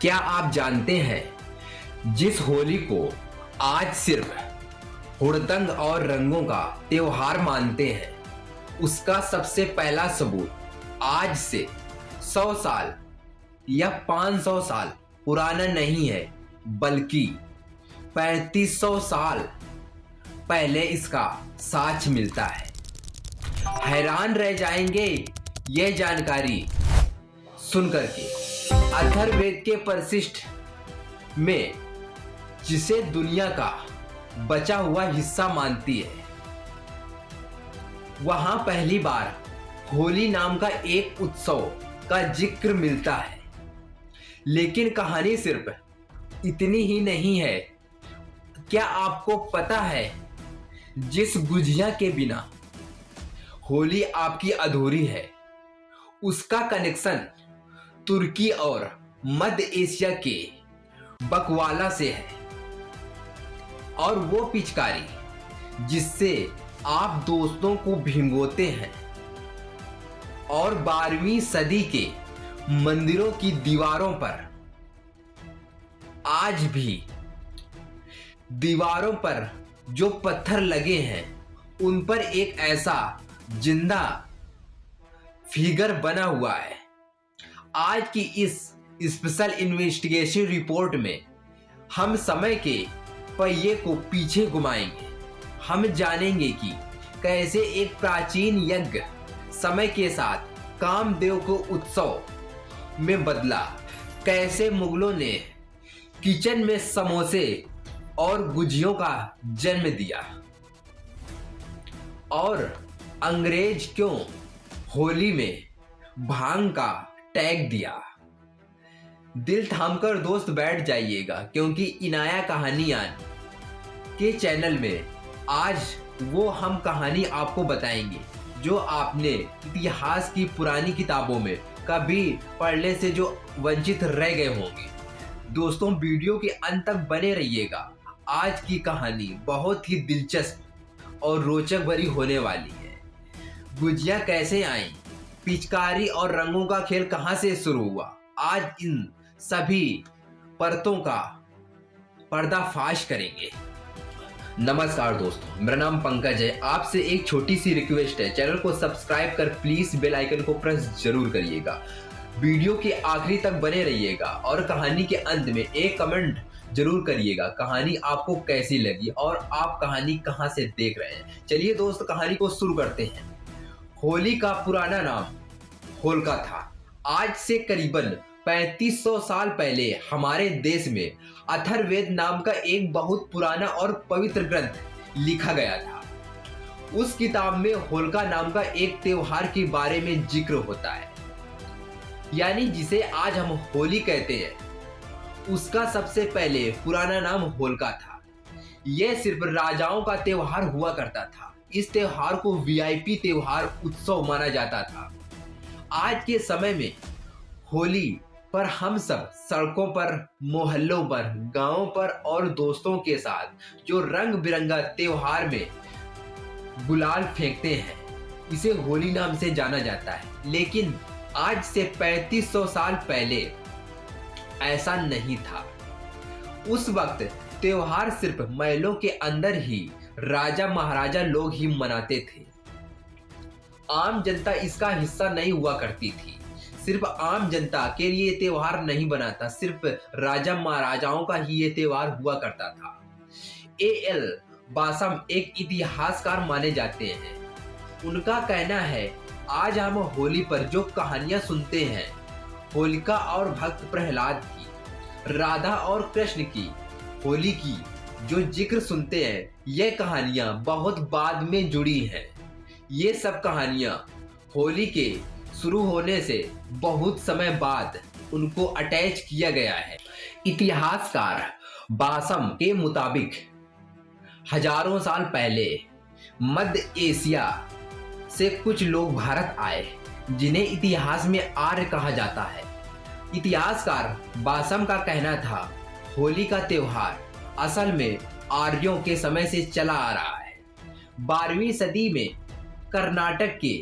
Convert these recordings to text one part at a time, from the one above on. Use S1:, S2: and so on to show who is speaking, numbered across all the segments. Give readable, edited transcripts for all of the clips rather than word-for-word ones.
S1: क्या आप जानते हैं जिस होली को आज सिर्फ हुड़दंग और रंगों का त्योहार मानते हैं, उसका सबसे पहला सबूत आज से 100 साल या 500 साल पुराना नहीं है, बल्कि 3500 साल पहले इसका साक्ष्य मिलता है। हैरान रह जाएंगे यह जानकारी सुनकर के। अथर्ववेद के परिशिष्ट में, जिसे दुनिया का बचा हुआ हिस्सा मानती है, वहां पहली बार होली नाम का एक उत्सव का जिक्र मिलता है। लेकिन कहानी सिर्फ इतनी ही नहीं है। क्या आपको पता है, जिस गुजिया के बिना होली आपकी अधूरी है, उसका कनेक्शन तुर्की और मध्य एशिया के बकवाला से है। और वो पिचकारी जिससे आप दोस्तों को भिगोते हैं, और 12वीं सदी के मंदिरों की दीवारों पर आज भी दीवारों पर जो पत्थर लगे हैं, उन पर एक ऐसा जिंदा फिगर बना हुआ है। आज की इस स्पेशल इन्वेस्टिगेशन रिपोर्ट में हम समय के पहिए को पीछे घुमाएंगे। हम जानेंगे कि कैसे एक प्राचीन यज्ञ समय के साथ कामदेव को उत्सव में बदला, कैसे मुगलों ने किचन में समोसे और गुजियों का जन्म दिया, और अंग्रेज क्यों होली में भांग का टैग दिया। दिल थामकर दोस्त बैठ जाइएगा, क्योंकि इनाया कहानियां के चैनल में आज वो हम कहानी आपको बताएंगे जो आपने इतिहास की पुरानी किताबों में कभी पढ़ने से जो वंचित रह गए होंगे। दोस्तों, वीडियो के अंत तक बने रहिएगा। आज की कहानी बहुत ही दिलचस्प और रोचक भरी होने वाली है। गुजिया कैसे आई, पिचकारी और रंगों का खेल कहां से शुरू हुआ, आज इन सभी परतों का पर्दाफाश करेंगे। नमस्कार दोस्तों, मेरा नाम पंकज है। आपसे एक छोटी सी रिक्वेस्ट है, चैनल को सब्सक्राइब कर प्लीज बेल आइकन को प्रेस जरूर करिएगा। वीडियो के आखिरी तक बने रहिएगा और कहानी के अंत में एक कमेंट जरूर करिएगा, कहानी आपको कैसी लगी और आप कहानी कहां से देख रहे हैं। चलिए दोस्त, कहानी को शुरू करते हैं। होली का पुराना नाम होलिका था। आज से करीबन 3500 साल पहले हमारे देश में अथर्ववेद नाम का एक बहुत पुराना और पवित्र ग्रंथ लिखा गया था। उस किताब में होलिका नाम का एक त्योहार के बारे में जिक्र होता है, यानी जिसे आज हम होली कहते हैं। उसका सबसे पहले पुराना नाम होलिका था। यह सिर्फ राजाओं का त्योहार हुआ करता था। इस त्योहार को वीआईपी त्योहार उत्सव माना जाता था। आज के समय में होली पर हम सब सड़कों पर, मोहल्लों पर, गांवों पर और दोस्तों के साथ जो रंग बिरंगा त्योहार में गुलाल फेंकते हैं, इसे होली नाम से जाना जाता है। लेकिन आज से 3500 साल पहले ऐसा नहीं था। उस वक्त त्योहार सिर्फ महलों के अंदर ही राजा महाराजा लोग ही मनाते थे। आम जनता इसका हिस्सा नहीं हुआ करती थी। सिर्फ आम जनता के लिए त्योहार नहीं बना था, सिर्फ राजा महाराजाओं का ही ये त्योहार हुआ करता था। एल बासम एक इतिहासकार माने जाते हैं। उनका कहना है, आज हम होली पर जो कहानियां सुनते हैं, होलिका और भक्त प्रहलाद की, राधा और कृष्ण की, होली की जो जिक्र सुनते हैं, ये कहानियां बहुत बाद में जुड़ी हैं। ये सब कहानियां होली के शुरू होने से बहुत समय बाद उनको अटैच किया गया है। इतिहासकार बासम के मुताबिक हजारों साल पहले मध्य एशिया से कुछ लोग भारत आए, जिन्हें इतिहास में आर्य कहा जाता है। इतिहासकार बासम का कहना था, होली का त्योहार असल में आर्यों के समय से चला आ रहा है। 12वीं सदी में कर्नाटक के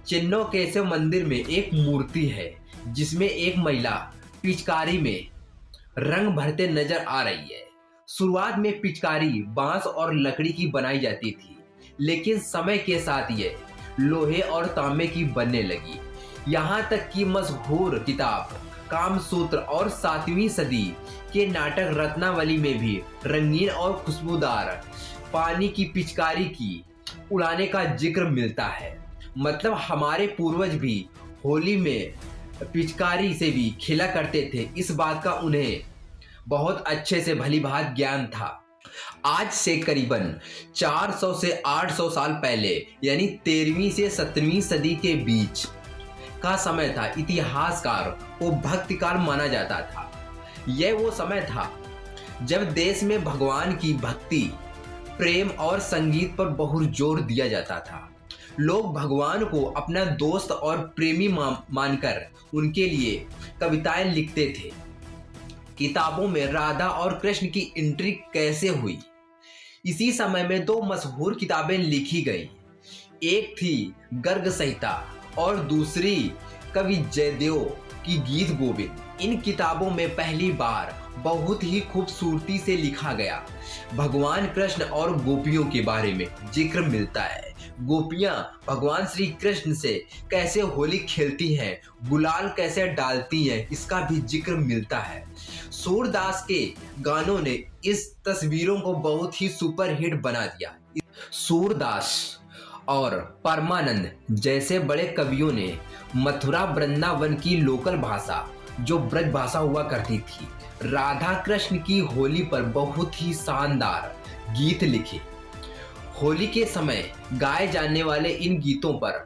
S1: चिन्नो केशव मंदिर में एक मूर्ति है, जिसमें एक महिला पिचकारी में रंग भरते नजर आ रही है। शुरुआत में पिचकारी बांस और लकड़ी की बनाई जाती थी, लेकिन समय के साथ ये लोहे और तांबे की बनने लगी। यहाँ तक कि मशहूर किताब कामसूत्र और 7वीं सदी के नाटक रत्नावली में भी रंगीन और खुशबूदार पानी की पिचकारी की उड़ाने का जिक्र मिलता है। मतलब हमारे पूर्वज भी होली में पिचकारी से भी खेला करते थे, इस बात का उन्हें बहुत अच्छे से भलीभांति ज्ञान था। आज से करीबन 400 से 800 साल पहले यानी 13वीं से 17वीं सदी के बीच का समय था। इतिहासकार को भक्ति काल माना जाता था। यह वो समय था जब देश में भगवान की भक्ति, प्रेम और संगीत पर बहुत जोर दिया जाता था। लोग भगवान को अपना दोस्त और प्रेमी मानकर उनके लिए कविताएं लिखते थे। किताबों में राधा और कृष्ण की एंट्री कैसे हुई, इसी समय में 2 मशहूर किताबें लिखी गई। एक थी गर्ग संहिता और दूसरी कवि जयदेव की गीत गोविंद। इन किताबों में पहली बार बहुत ही खूबसूरती से लिखा गया भगवान कृष्ण और गोपियों के बारे में जिक्र मिलता है। गोपियां भगवान श्री कृष्ण से कैसे होली खेलती हैं, गुलाल कैसे डालती हैं, इसका भी जिक्र मिलता है। सूरदास के गानों ने इस तस्वीरों को बहुत ही सुपरहिट बना दिया। सूरदास और परमानंद जैसे बड़े कवियों ने मथुरा वृंदावन की लोकल भाषा, जो ब्रज भाषा हुआ करती थी, राधा कृष्ण की होली पर बहुत ही शानदार गीत लिखे। होली के समय गाए जाने वाले इन गीतों पर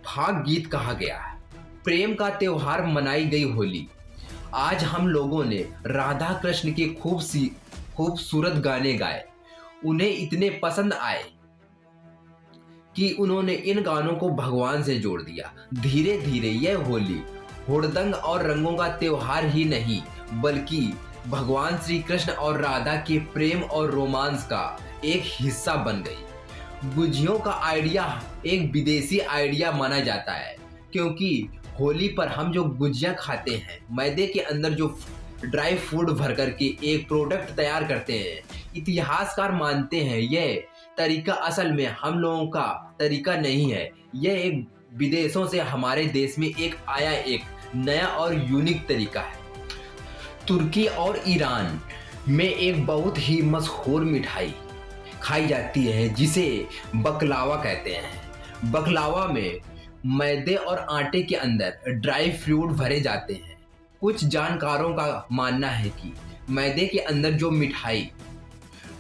S1: फाग गीत कहा गया है। प्रेम का त्योहार मनाई गई होली। आज हम लोगों ने राधा कृष्ण के खूबसूरत गाने गाए, उन्हें इतने पसंद आए कि उन्होंने इन गानों को भगवान से जोड़ दिया। धीरे धीरे यह होली हुड़दंग और रंगों का त्योहार ही नहीं, बल्कि भगवान श्री कृष्ण और राधा के प्रेम और रोमांस का एक हिस्सा बन गई। गुजियों का आइडिया एक विदेशी आइडिया माना जाता है, क्योंकि होली पर हम जो गुजिया खाते हैं, मैदे के अंदर जो ड्राई फ्रूट भर करके एक प्रोडक्ट तैयार करते हैं, इतिहासकार मानते हैं यह तरीका असल में हम लोगों का तरीका नहीं है। यह एक विदेशों से हमारे देश में आया एक नया और यूनिक तरीका है। तुर्की और ईरान में एक बहुत ही मशहूर मिठाई खाई जाती है जिसे बकलावा कहते हैं। बकलावा में मैदे और आटे के अंदर ड्राई फ्रूट भरे जाते हैं। कुछ जानकारों का मानना है कि मैदे के अंदर जो मिठाई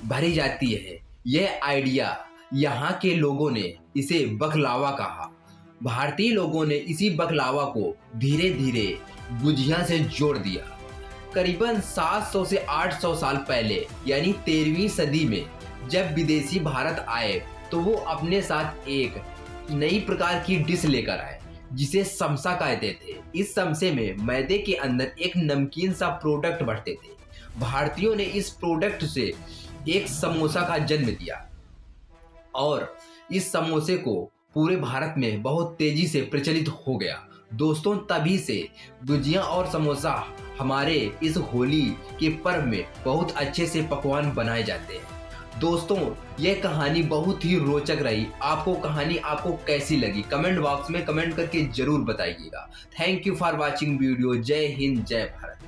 S1: भरी जाती है, यह आइडिया यहाँ के लोगों ने इसे बकलावा कहा। भारतीय लोगों ने इसी बकलावा को धीरे धीरे गुजिया से जोड़ दिया। करीबन 700 से 800 साल पहले यानी 13वीं सदी में जब विदेशी भारत आए, तो वो अपने साथ एक नई प्रकार की डिश लेकर आए जिसे समसा कहते थे। इस समसे में मैदे के अंदर एक नमकीन सा प्रोडक्ट भरते थे। भारतीयों ने इस प्रोडक्ट से एक समोसा का जन्म दिया और इस समोसे को पूरे भारत में बहुत तेजी से प्रचलित हो गया। दोस्तों, तभी से गुजिया और समोसा हमारे इस होली के पर्व में बहुत अच्छे से पकवान बनाए जाते हैं। दोस्तों, यह कहानी बहुत ही रोचक रही। कहानी आपको कैसी लगी, कमेंट बॉक्स में कमेंट करके जरूर बताइएगा। Thank you for watching video. जय हिंद, जय भारत।